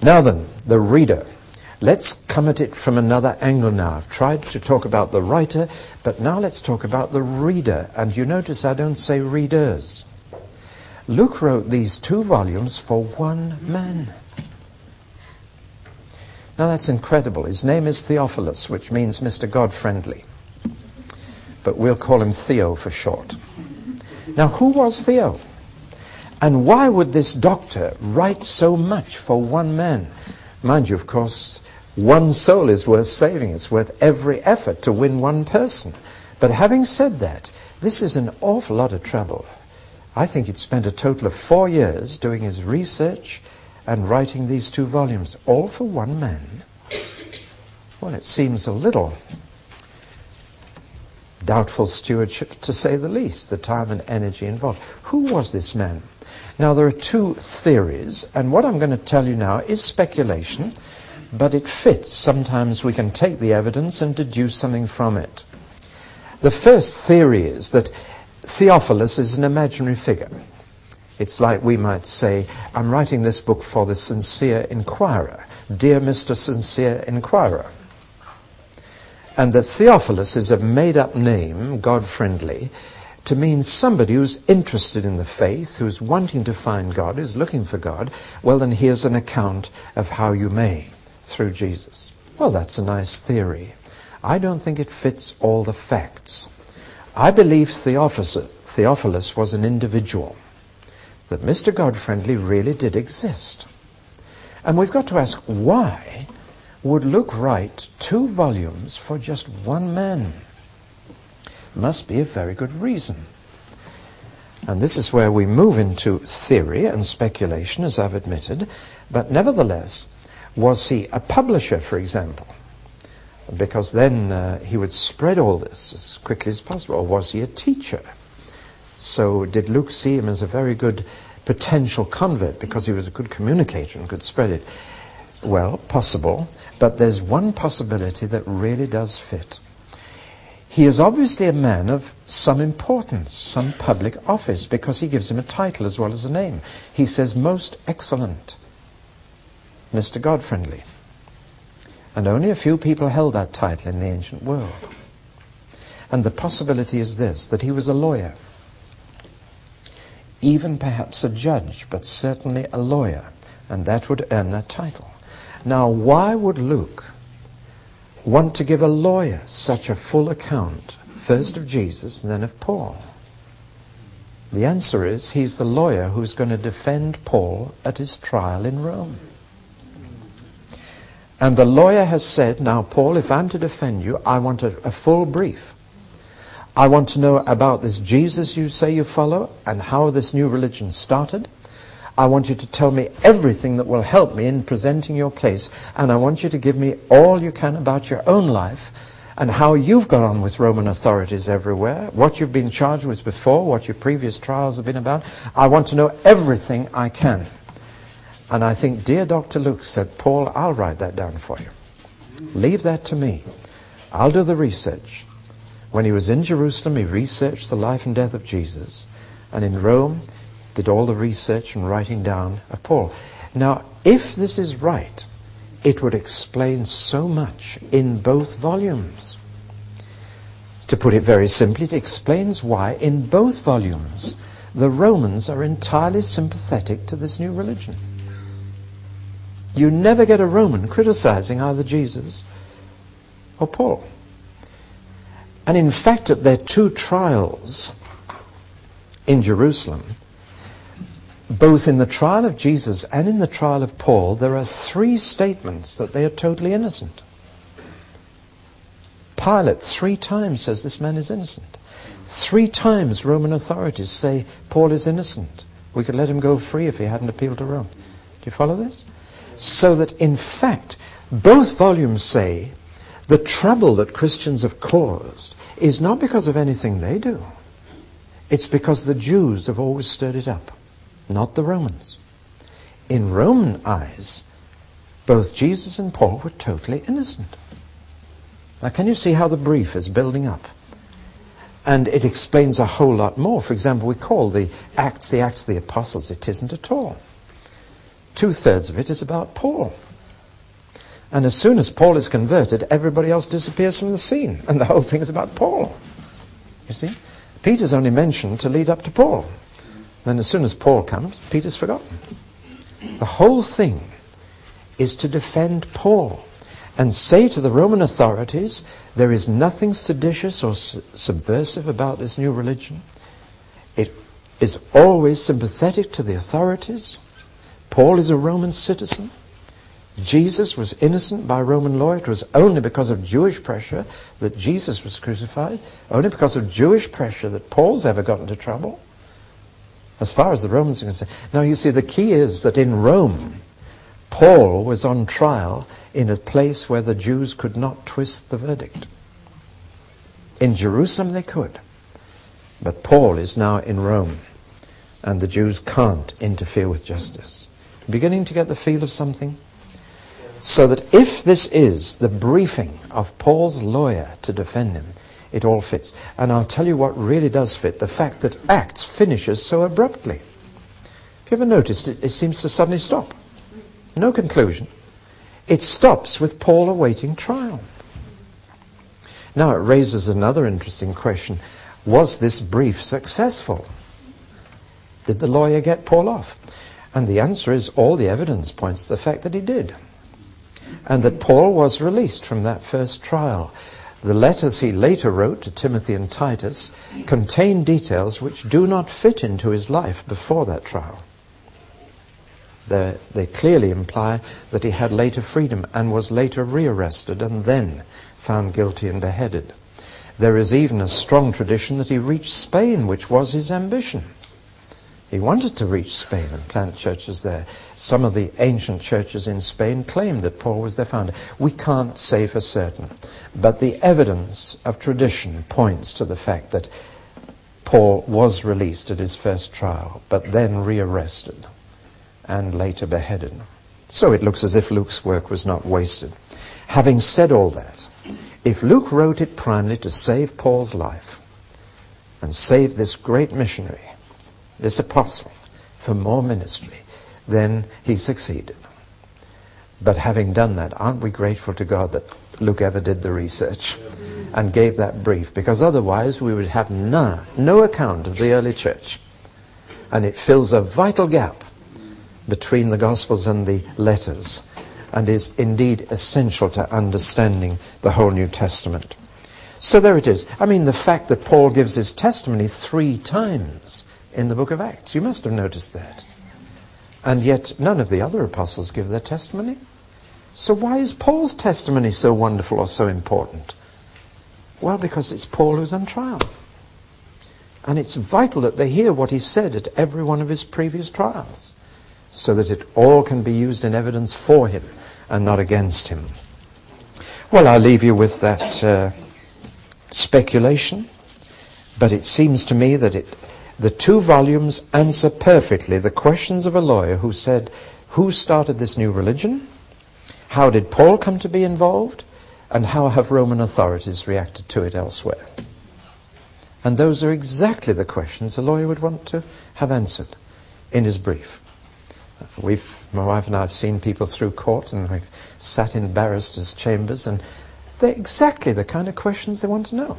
Now then, the reader. Let's come at it from another angle now. I've tried to talk about the writer, but now let's talk about the reader. And you notice I don't say readers. Luke wrote these 2 volumes for one man. Now that's incredible. His name is Theophilus, which means Mr. God-friendly. But we'll call him Theo for short. Now, who was Theo? And why would this doctor write so much for one man? Mind you, of course, one soul is worth saving. It's worth every effort to win one person. But having said that, this is an awful lot of trouble. I think he'd spent a total of 4 years doing his research and writing these 2 volumes, all for one man. Well, it seems a little doubtful stewardship, to say the least, the time and energy involved. Who was this man? Now, there are 2 theories, and what I'm going to tell you now is speculation, but it fits. Sometimes we can take the evidence and deduce something from it. The first theory is that Theophilus is an imaginary figure. It's like we might say, I'm writing this book for the sincere inquirer. Dear Mr. Sincere Inquirer. And that Theophilus is a made-up name, God-friendly, to mean somebody who's interested in the faith, who's wanting to find God, who's looking for God. Well, then here's an account of how you may, through Jesus. Well, that's a nice theory. I don't think it fits all the facts. I believe Theophilus was an individual, that Mr. God-friendly really did exist. And we've got to ask, why would Luke write 2 volumes for just one man? Must be a very good reason. And this is where we move into theory and speculation, as I've admitted. But nevertheless, was he a publisher, for example? Because then he would spread all this as quickly as possible. Or was he a teacher? So did Luke see him as a very good potential convert because he was a good communicator and could spread it? Well, possible. But there's one possibility that really does fit. He is obviously a man of some importance, some public office, because he gives him a title as well as a name. He says, Most Excellent, Mr. God-friendly. And only a few people held that title in the ancient world. And the possibility is this, that he was a lawyer, even perhaps a judge, but certainly a lawyer, and that would earn that title. Now, why would Luke want to give a lawyer such a full account, first of Jesus and then of Paul? The answer is he's the lawyer who's going to defend Paul at his trial in Rome. And the lawyer has said, now Paul, if I'm to defend you, I want a full brief. I want to know about this Jesus you say you follow and how this new religion started. I want you to tell me everything that will help me in presenting your case, and I want you to give me all you can about your own life and how you've got on with Roman authorities everywhere, what you've been charged with before, what your previous trials have been about. I want to know everything I can. And I think dear Dr. Luke said, Paul, I'll write that down for you. Leave that to me. I'll do the research. When he was in Jerusalem, he researched the life and death of Jesus, and in Rome, did all the research and writing down of Paul. Now, if this is right, it would explain so much in both volumes. To put it very simply, it explains why in both volumes the Romans are entirely sympathetic to this new religion. You never get a Roman criticizing either Jesus or Paul. And in fact, at their 2 trials in Jerusalem, both in the trial of Jesus and in the trial of Paul, there are 3 statements that they are totally innocent. Pilate 3 times says this man is innocent. 3 times Roman authorities say Paul is innocent. We could let him go free if he hadn't appealed to Rome. Do you follow this? So that in fact, both volumes say the trouble that Christians have caused is not because of anything they do. It's because the Jews have always stirred it up, not the Romans. In Roman eyes, both Jesus and Paul were totally innocent. Now, can you see how the brief is building up? And it explains a whole lot more. For example, we call the Acts of the Apostles. It isn't at all. 2/3 of it is about Paul. And as soon as Paul is converted, everybody else disappears from the scene, and the whole thing is about Paul. You see? Peter's only mentioned to lead up to Paul. Then as soon as Paul comes, Peter's forgotten. The whole thing is to defend Paul and say to the Roman authorities, there is nothing seditious or subversive about this new religion. It is always sympathetic to the authorities. Paul is a Roman citizen. Jesus was innocent by Roman law. It was only because of Jewish pressure that Jesus was crucified. Only because of Jewish pressure that Paul's ever got into trouble, as far as the Romans are concerned. Now you see, the key is that in Rome, Paul was on trial in a place where the Jews could not twist the verdict. In Jerusalem they could. But Paul is now in Rome, and the Jews can't interfere with justice. Beginning to get the feel of something? So that if this is the briefing of Paul's lawyer to defend him, it all fits. And I'll tell you what really does fit, the fact that Acts finishes so abruptly. Have you ever noticed it seems to suddenly stop? No conclusion. It stops with Paul awaiting trial. Now it raises another interesting question. Was this brief successful? Did the lawyer get Paul off? And the answer is all the evidence points to the fact that he did. And that Paul was released from that first trial. The letters he later wrote to Timothy and Titus contain details which do not fit into his life before that trial. They clearly imply that he had later freedom and was later rearrested and then found guilty and beheaded. There is even a strong tradition that he reached Spain, which was his ambition. He wanted to reach Spain and plant churches there. Some of the ancient churches in Spain claimed that Paul was their founder. We can't say for certain, but the evidence of tradition points to the fact that Paul was released at his first trial, but then rearrested and later beheaded. So it looks as if Luke's work was not wasted. Having said all that, if Luke wrote it primarily to save Paul's life and save this great missionary, this apostle, for more ministry, then he succeeded. But having done that, aren't we grateful to God that Luke ever did the research and gave that brief? Because otherwise we would have no account of the early church. And it fills a vital gap between the Gospels and the letters, and is indeed essential to understanding the whole New Testament. So there it is. I mean, the fact that Paul gives his testimony 3 times in the book of Acts. You must have noticed that. And yet none of the other apostles give their testimony. So why is Paul's testimony so wonderful or so important? Well, because it's Paul who's on trial. And it's vital that they hear what he said at every one of his previous trials, so that it all can be used in evidence for him and not against him. Well, I'll leave you with that speculation, but it seems to me that the 2 volumes answer perfectly the questions of a lawyer who said, who started this new religion? How did Paul come to be involved? And how have Roman authorities reacted to it elsewhere? And those are exactly the questions a lawyer would want to have answered in his brief. My wife and I have seen people through court, and we've sat in barristers' chambers, and they're exactly the kind of questions they want to know.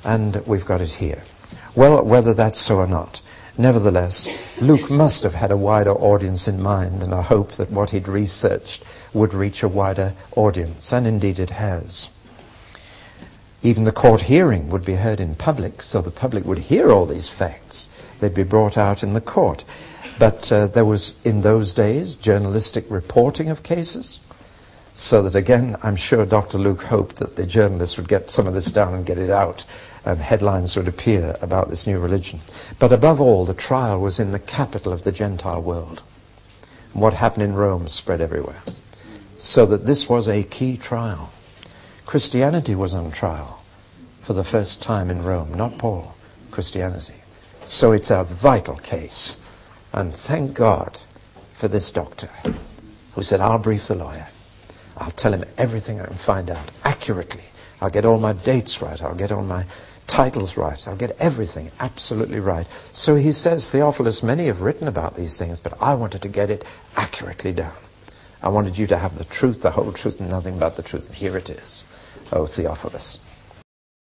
And we've got it here. Well, whether that's so or not, nevertheless, Luke must have had a wider audience in mind, and I hope that what he'd researched would reach a wider audience, and indeed it has. Even the court hearing would be heard in public, so the public would hear all these facts. They'd be brought out in the court. But there was, in those days, journalistic reporting of cases, so that, again, I'm sure Dr. Luke hoped that the journalists would get some of this down and get it out, and headlines would appear about this new religion. But above all, the trial was in the capital of the Gentile world. And what happened in Rome spread everywhere. So that this was a key trial. Christianity was on trial for the first time in Rome, not Paul, Christianity. So it's a vital case. And thank God for this doctor who said, I'll brief the lawyer. I'll tell him everything I can find out accurately. I'll get all my dates right. I'll get all my titles right. I'll get everything absolutely right. So he says, Theophilus, many have written about these things, but I wanted to get it accurately down. I wanted you to have the truth, the whole truth, and nothing but the truth. And here it is. Oh, Theophilus.